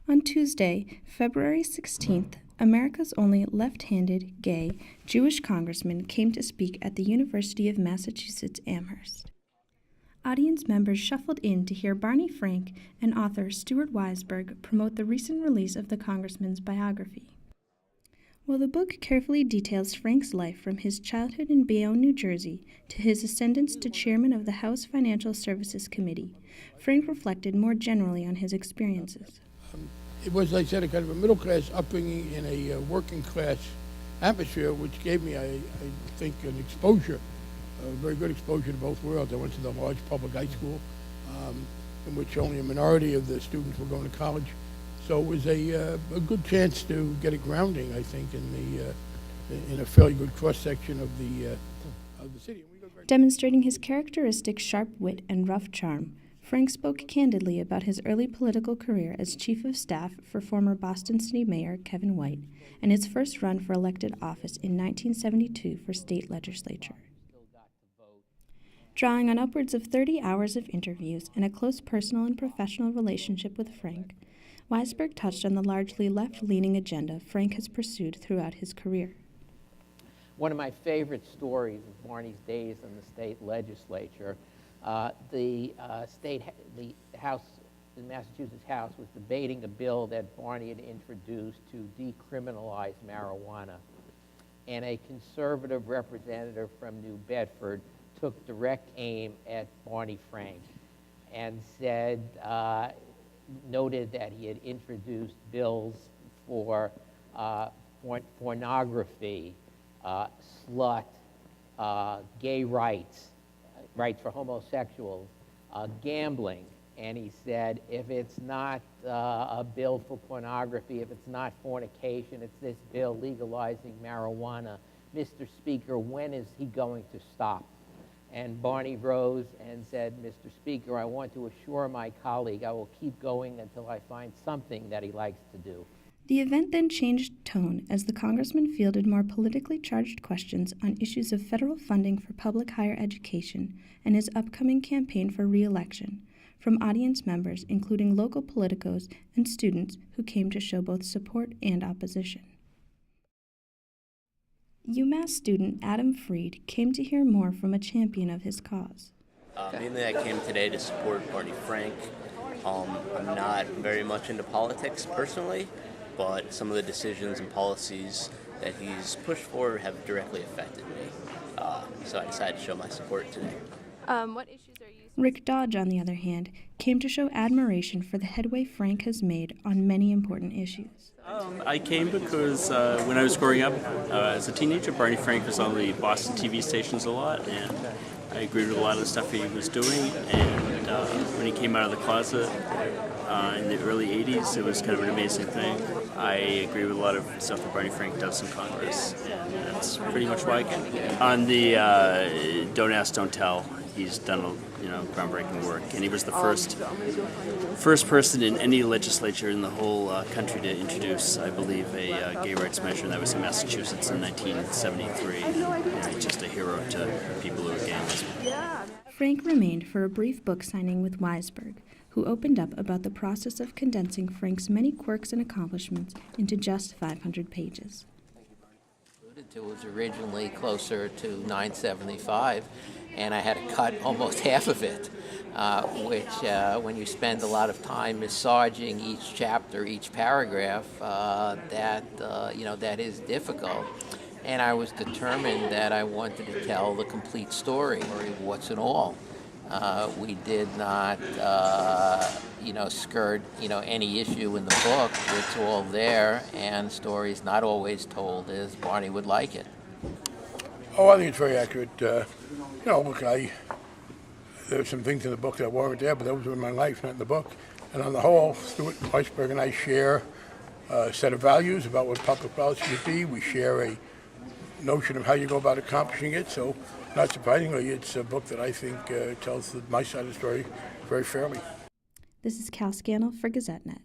On Tuesday, February 16th, America's only left-handed, gay, Jewish congressman came to speak at the University of Massachusetts Amherst. Audience members shuffled in to hear Barney Frank and author Stuart Weisberg promote the recent release of the congressman's biography. While the book carefully details Frank's life from his childhood in Bayonne, New Jersey, to his ascendance to chairman of the House Financial Services Committee, Frank reflected more generally on his experiences. It was, like I said, a kind of a middle-class upbringing in a working-class atmosphere, which gave me, I think, an exposure, a very good exposure to both worlds. I went to the large public high school, in which only a minority of the students were going to college. So it was a good chance to get a grounding, I think, in a fairly good cross-section of the city. Demonstrating his characteristic sharp wit and rough charm, Frank spoke candidly about his early political career as chief of staff for former Boston City Mayor Kevin White and his first run for elected office in 1972 for state legislature. Drawing on upwards of 30 hours of interviews and a close personal and professional relationship with Frank, Weisberg touched on the largely left-leaning agenda Frank has pursued throughout his career. One of my favorite stories of Barney's days in the state legislature, the Massachusetts House was debating a bill that Barney had introduced to decriminalize marijuana. And a conservative representative from New Bedford took direct aim at Barney Frank and said, noted that he had introduced bills for pornography, slut, gay rights, rights for homosexuals, gambling. And he said, if it's not a bill for pornography, if it's not fornication, it's this bill legalizing marijuana. Mr. Speaker, when is he going to stop? And Barney rose and said, Mr. Speaker, I want to assure my colleague I will keep going until I find something that he likes to do. The event then changed tone as the congressman fielded more politically charged questions on issues of federal funding for public higher education and his upcoming campaign for re-election from audience members, including local politicos and students who came to show both support and opposition. UMass student Adam Freed came to hear more from a champion of his cause. Mainly I came today to support Barney Frank. I'm not very much into politics personally, but some of the decisions and policies that he's pushed for have directly affected me. So I decided to show my support today. What issues are you... Rick Dodge, on the other hand, came to show admiration for the headway Frank has made on many important issues. I came because when I was growing up as a teenager, Barney Frank was on the Boston TV stations a lot, and I agreed with a lot of the stuff he was doing. And when he came out of the closet in the early 80s, it was kind of an amazing thing. I agree with a lot of stuff that Barney Frank does in Congress, and that's pretty much why I came. On the Don't Ask, Don't Tell, he's done groundbreaking work, and he was the first person in any legislature in the whole country to introduce, I believe, a gay rights measure, and that was in Massachusetts in 1973. He's just a hero to people who are gay. Frank remained for a brief book signing with Weisberg, who opened up about the process of condensing Frank's many quirks and accomplishments into just 500 pages. It was originally closer to 975, and I had to cut almost half of it, which when you spend a lot of time massaging each chapter, each paragraph, that is difficult. And I was determined that I wanted to tell the complete story, what's in all. We did not, skirt, any issue in the book. It's all there, and the story's not always told as Barney would like it. Oh, I think it's very accurate. Look, there's some things in the book that weren't there, but those were in my life, not in the book. And on the whole, Stuart Weisberg and I share a set of values about what public policy should be. We share a notion of how you go about accomplishing it. So, not surprisingly, it's a book that I think tells my side of the story very fairly. This is Cal Scannell for GazetteNet.